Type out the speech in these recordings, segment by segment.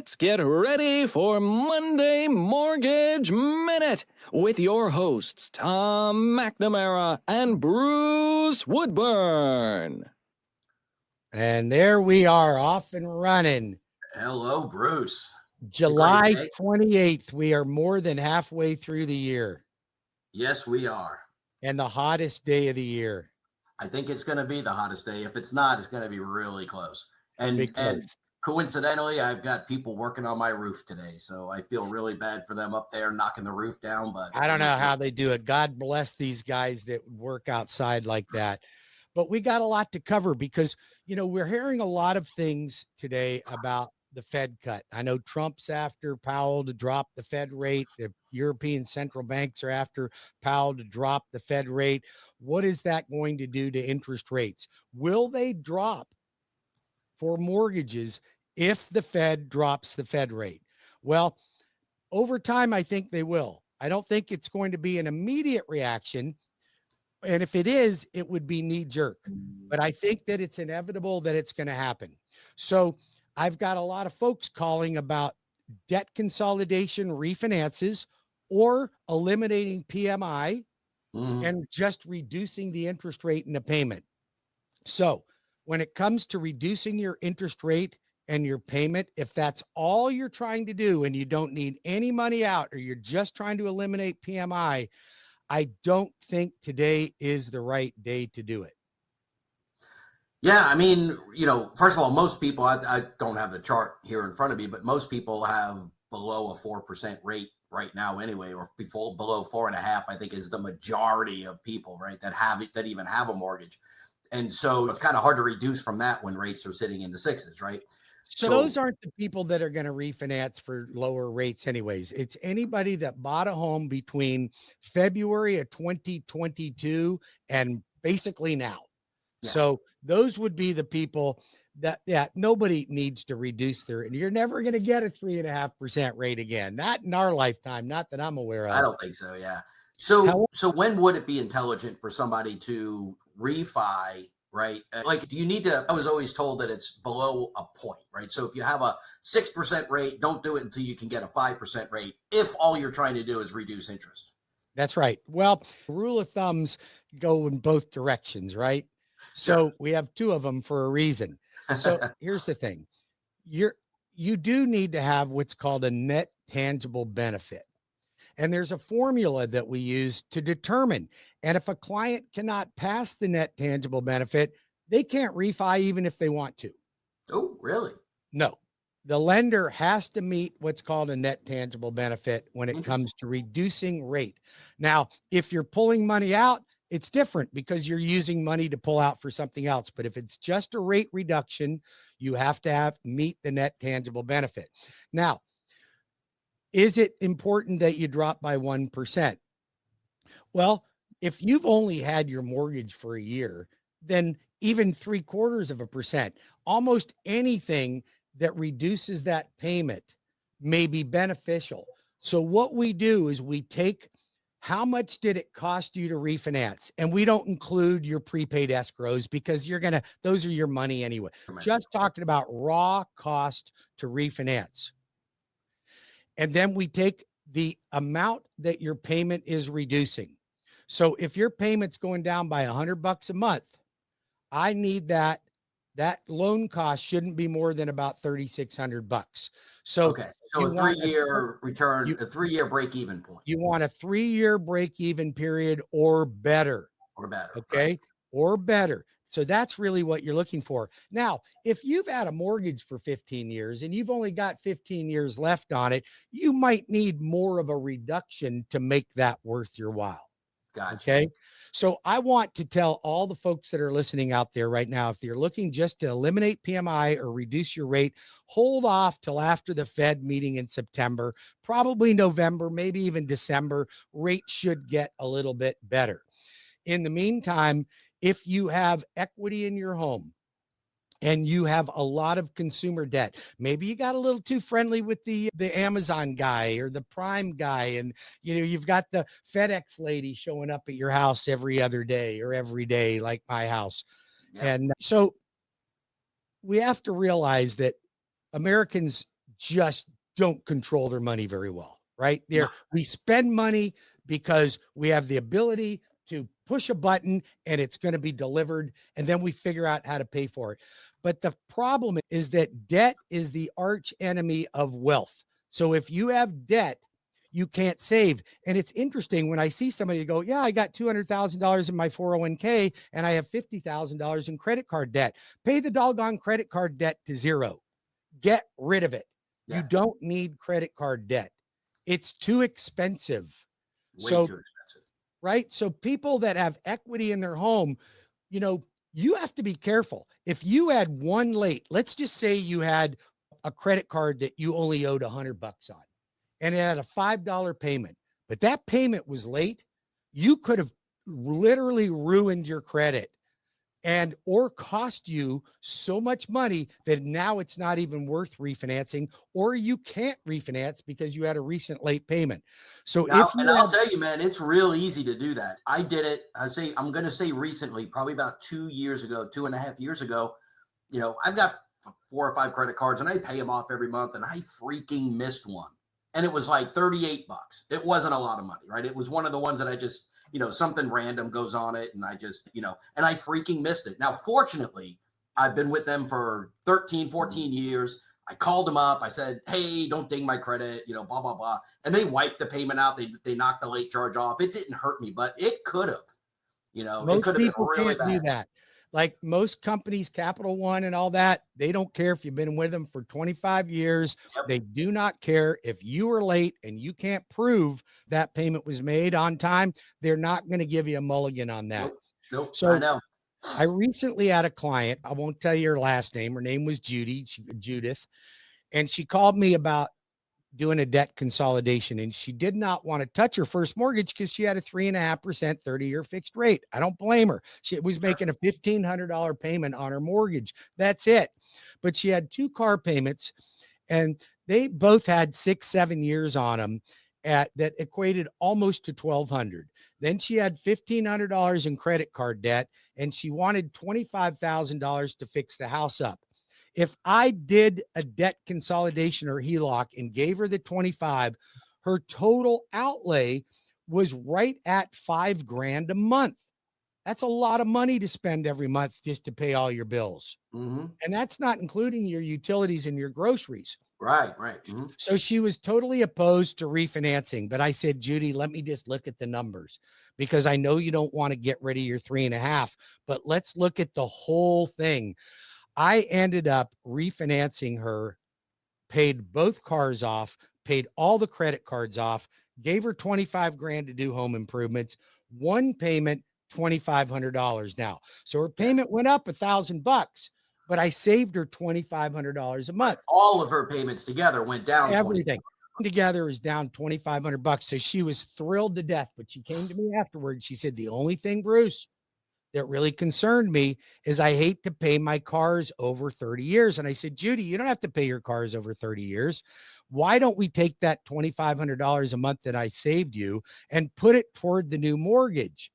Let's get ready for Monday Mortgage Minute with your hosts, Tom McNamara and Bruce Woodburn. And there we are, off and running. Hello, Bruce. July 28th. We are more than halfway through the year. Yes, we are. And the hottest day of the year. I think it's going to be the hottest day. If it's not, it's going to be really close. And coincidentally, I've got people working on my roof today. So I feel really bad for them up there knocking the roof down. But I don't know how they do it. God bless these guys that work outside like that. But we got a lot to cover because, you know, we're hearing a lot of things today about the Fed cut. I know Trump's after Powell to drop the Fed rate. The European central banks are after Powell to drop the Fed rate. What is that going to do to interest rates? Will they drop for mortgages if the Fed drops the Fed rate? Well, over time, I think they will. I don't think it's going to be an immediate reaction. And if it is, it would be knee jerk. But I think that it's inevitable that it's going to happen. So I've got a lot of folks calling about debt consolidation refinances or eliminating PMI and just reducing the interest rate in the payment. So when it comes to reducing your interest rate and your payment, if that's all you're trying to do and you don't need any money out or you're just trying to eliminate PMI, I don't think today is the right day to do it. Yeah, I mean, you know, first of all, most people, I don't have the chart here in front of me, but most people have below a 4% rate right now anyway, or below 4.5%, I think is the majority of people, right, that even have a mortgage. And so it's kind of hard to reduce from that when rates are sitting in the sixes, right? So those aren't the people that are going to refinance for lower rates anyways. It's anybody that bought a home between February of 2022 and basically now. Yeah. So those would be the people that nobody needs to reduce their, and you're never going to get a 3.5% rate again. Not in our lifetime, not that I'm aware of. I don't think so. Yeah. So when would it be intelligent for somebody to refi? Right? Like, do you need to? I was always told that it's below a point, right? So if you have a 6% rate, don't do it until you can get a 5% rate if all you're trying to do is reduce interest. That's right. Well, rule of thumbs go in both directions, right? So we have two of them for a reason. So here's the thing. You do need to have what's called a net tangible benefit. And there's a formula that we use to determine. And if a client cannot pass the net tangible benefit, they can't refi even if they want to. Oh, really? No. The lender has to meet what's called a net tangible benefit when it comes to reducing rate. Now, if you're pulling money out, it's different because you're using money to pull out for something else. But if it's just a rate reduction, you have to meet the net tangible benefit. Now, is it important that you drop by 1%? Well, if you've only had your mortgage for a year, then even 0.75%, almost anything that reduces that payment may be beneficial. So what we do is we take how much did it cost you to refinance? And we don't include your prepaid escrows because those are your money anyway. Just talking about raw cost to refinance. And then we take the amount that your payment is reducing. So if your payment's going down by $100 a month, I need that loan cost shouldn't be more than about $3,600. So, okay. So a 3-year return, a 3-year break-even point. You want a 3-year break-even period or better. Or better. Okay. Right. Or better. So that's really what you're looking for. Now, if you've had a mortgage for 15 years and you've only got 15 years left on it, you might need more of a reduction to make that worth your while. Gotcha. Okay. So I want to tell all the folks that are listening out there right now, if you're looking just to eliminate PMI or reduce your rate, hold off till after the Fed meeting in September, probably November, maybe even December. Rates should get a little bit better. In the meantime, if you have equity in your home and you have a lot of consumer debt, maybe you got a little too friendly with the Amazon guy or the Prime guy, and you've got the FedEx lady showing up at your house every other day or every day, like my house. Yep. And so we have to realize that Americans just don't control their money very well, right? No. We spend money because we have the ability to push a button and it's going to be delivered, and then we figure out how to pay for it. But the problem is that debt is the arch enemy of wealth. So if you have debt, you can't save. And it's interesting when I see somebody go, yeah, I got $200,000 in my 401k and I have $50,000 in credit card debt. Pay the doggone credit card debt to zero. Get rid of it. Yeah. You don't need credit card debt. It's too expensive. Way too expensive. Right? So people that have equity in their home, you have to be careful. If you had one late, let's just say you had a credit card that you only owed $100 on, and it had a $5 payment, but that payment was late, you could have literally ruined your credit or cost you so much money that now it's not even worth refinancing, or you can't refinance because you had a recent late payment. So I'll tell you, man, it's real easy to do that. I did it. I'm going to say recently, probably about 2 years ago, 2.5 years ago. I've got 4 or 5 credit cards and I pay them off every month, and I freaking missed one. And it was like $38. It wasn't a lot of money, right? It was one of the ones that I just, something random goes on it. And I just, and I freaking missed it. Now, fortunately, I've been with them for 13, 14 years. I called them up. I said, hey, don't ding my credit, blah, blah, blah. And they wiped the payment out. They knocked the late charge off. It didn't hurt me, but it could have, it could have been really bad. Do that. Like most companies, Capital One and all that, they don't care if you've been with them for 25 years. Yep. They do not care if you were late and you can't prove that payment was made on time. They're not going to give you a mulligan on that. Nope. So I know. I recently had a client. I won't tell you her last name. Her name was Judith. And she called me about doing a debt consolidation, and she did not want to touch her first mortgage because she had a 3.5% 30-year fixed rate. I don't blame her. She was making a $1,500 payment on her mortgage. That's it. But she had 2 car payments, and they both had 6-7 years on them that equated almost to $1,200. Then she had $1,500 in credit card debt, and she wanted $25,000 to fix the house up. If I did a debt consolidation or HELOC and gave her the 25, her total outlay was right at $5,000 a month. That's a lot of money to spend every month just to pay all your bills. Mm-hmm. And that's not including your utilities and your groceries. Right. Mm-hmm. So she was totally opposed to refinancing. But I said, Judy, let me just look at the numbers, because I know you don't want to get rid of your 3.5, but let's look at the whole thing. I ended up refinancing her, paid both cars off, paid all the credit cards off, gave her $25,000 to do home improvements, one payment, $2,500 now. So her payment went up $1,000, but I saved her $2,500 a month. All of her payments together went down. Everything together is down $2,500. So she was thrilled to death, but she came to me afterwards. She said, the only thing, Bruce, that really concerned me is I hate to pay my cars over 30 years. And I said, Judy, you don't have to pay your cars over 30 years. Why don't we take that $2,500 a month that I saved you and put it toward the new mortgage?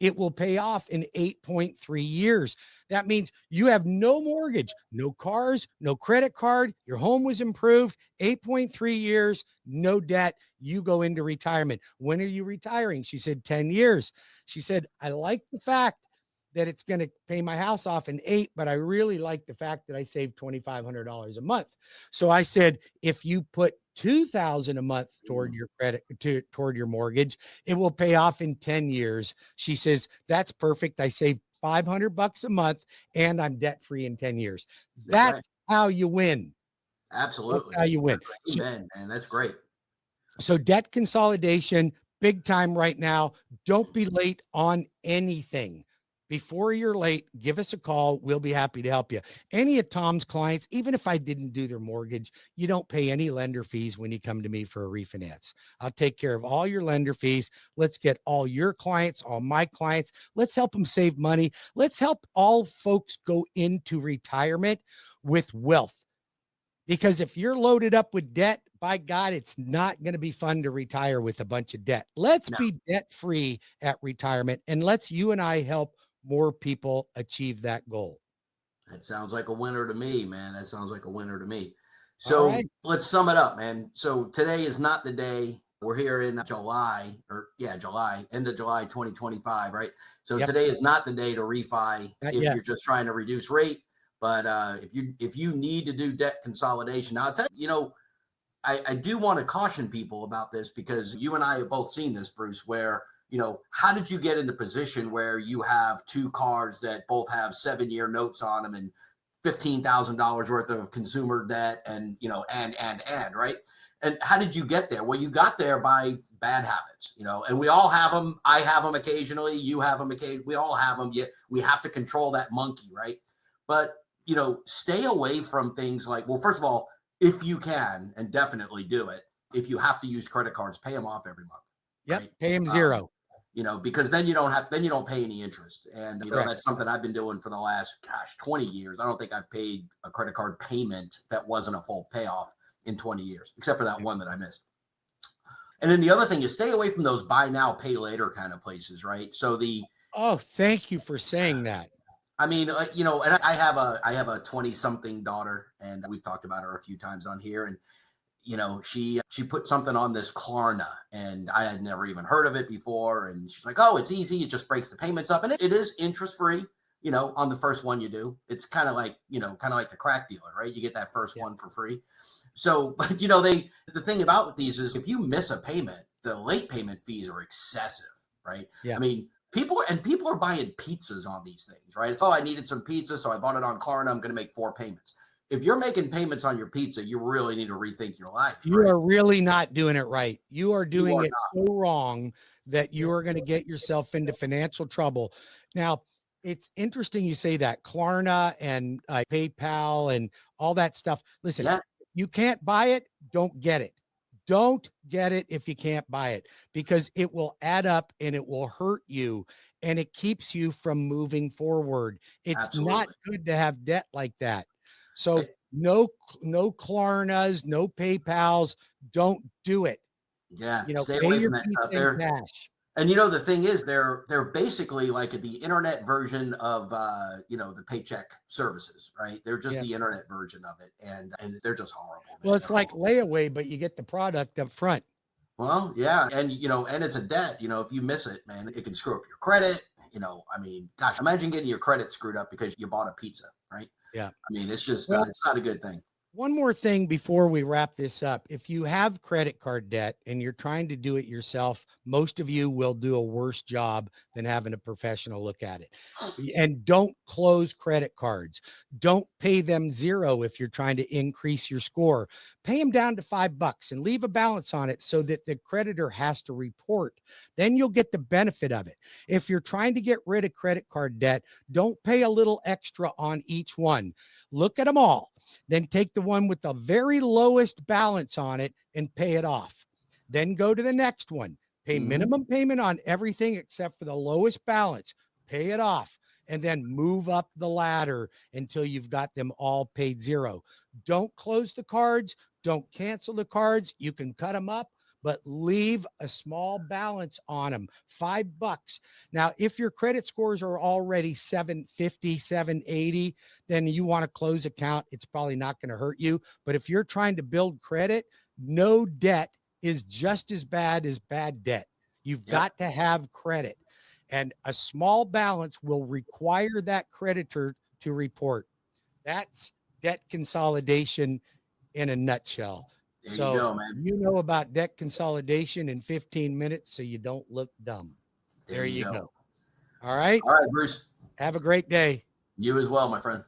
It will pay off in 8.3 years. That means you have no mortgage, no cars, no credit card. Your home was improved, 8.3 years, no debt. You go into retirement. When are you retiring? She said 10 years. She said, I like the fact that it's going to pay my house off in 8, but I really like the fact that I saved $2,500 a month. So I said, if you put $2,000 a month toward your credit, toward your mortgage, it will pay off in 10 years. She says, that's perfect. I saved $500 a month and I'm debt free in 10 years. That's how you win. Absolutely. That's how you win. Amen, man. That's great. So debt consolidation, big time right now. Don't be late on anything. Before you're late, give us a call. We'll be happy to help you. Any of Tom's clients, even if I didn't do their mortgage, you don't pay any lender fees when you come to me for a refinance. I'll take care of all your lender fees. Let's get all your clients, all my clients. Let's help them save money. Let's help all folks go into retirement with wealth. Because if you're loaded up with debt, by God, it's not going to be fun to retire with a bunch of debt. Let's be debt-free at retirement, and let's you and I help more people achieve that goal. That sounds like a winner to me, man. That sounds like a winner to me. All So right. let's sum it up, man. So today is not the day. We're here in July, July, end of July 2025, right? So Yep. today is not the day to refi Not if yet. you're just trying to reduce rate. But if you need to do debt consolidation, now I'll tell you, I do want to caution people about this because you and I have both seen this, Bruce, where, how did you get in the position where you have two cars that both have 7-year notes on them and $15,000 worth of consumer debt and, and, right? And how did you get there? Well, you got there by bad habits, and we all have them. I have them occasionally. You have them occasionally. We all have them. Yet we have to control that monkey, right? But, stay away from things like, well, first of all, if you can, and definitely do it, if you have to use credit cards, pay them off every month. Yep. Right? Pay him zero. Because then you don't pay any interest. And, Correct. that's something I've been doing for the last, 20 years. I don't think I've paid a credit card payment that wasn't a full payoff in 20 years, except for that one that I missed. And then the other thing is stay away from those buy now, pay later kind of places, right? So Oh, thank you for saying that. I mean, and I have a 20-something daughter, and we've talked about her a few times on here. And, she put something on this Klarna, and I had never even heard of it before. And she's like, oh, it's easy. It just breaks the payments up. And it is interest free, on the first one you do. It's kind of like the crack dealer, right? You get that first one for free. So, but, the thing about these is if you miss a payment, the late payment fees are excessive, right? Yeah. I mean, people are buying pizzas on these things, right? It's I needed some pizza, so I bought it on Klarna. I'm going to make 4 payments. If you're making payments on your pizza, you really need to rethink your life. You are really not doing it right. You are doing it not. so wrong that you are going to get yourself into financial trouble. Now, it's interesting you say that Klarna and PayPal and all that stuff. Listen, you can't buy it. Don't get it. Don't get it if you can't buy it, because it will add up and it will hurt you and it keeps you from moving forward. It's not good to have debt like that. So no Klarnas, no PayPals, don't do it. Yeah, stay pay away your from that stuff in there. cash. And the thing is, they're basically like the internet version of the paycheck services, right? They're just the internet version of it, and they're just horrible. Man. Well, it's like layaway, but you get the product up front. Well, yeah, and and it's a debt. If you miss it, man, it can screw up your credit. I mean, gosh, imagine getting your credit screwed up because you bought a pizza, right? Yeah. I mean, it's just it's not a good thing. One more thing before we wrap this up. If you have credit card debt and you're trying to do it yourself, most of you will do a worse job than having a professional look at it. And don't close credit cards. Don't pay them zero if you're trying to increase your score. Pay them down to $5 and leave a balance on it so that the creditor has to report. Then you'll get the benefit of it. If you're trying to get rid of credit card debt, don't pay a little extra on each one. Look at them all. Then take the one with the very lowest balance on it and pay it off. Then go to the next one. Pay minimum payment on everything except for the lowest balance. Pay it off. And then move up the ladder until you've got them all paid zero. Don't close the cards. Don't cancel the cards. You can cut them up, but leave a small balance on them, $5. Now, if your credit scores are already 750, 780, then you want to close account. It's probably not going to hurt you. But if you're trying to build credit, no debt is just as bad as bad debt. You've got to have credit. And a small balance will require that creditor to report. That's debt consolidation in a nutshell. There you go, man. You know about debt consolidation in 15 minutes, so you don't look dumb. There you go. All right. All right, Bruce. Have a great day. You as well, my friend.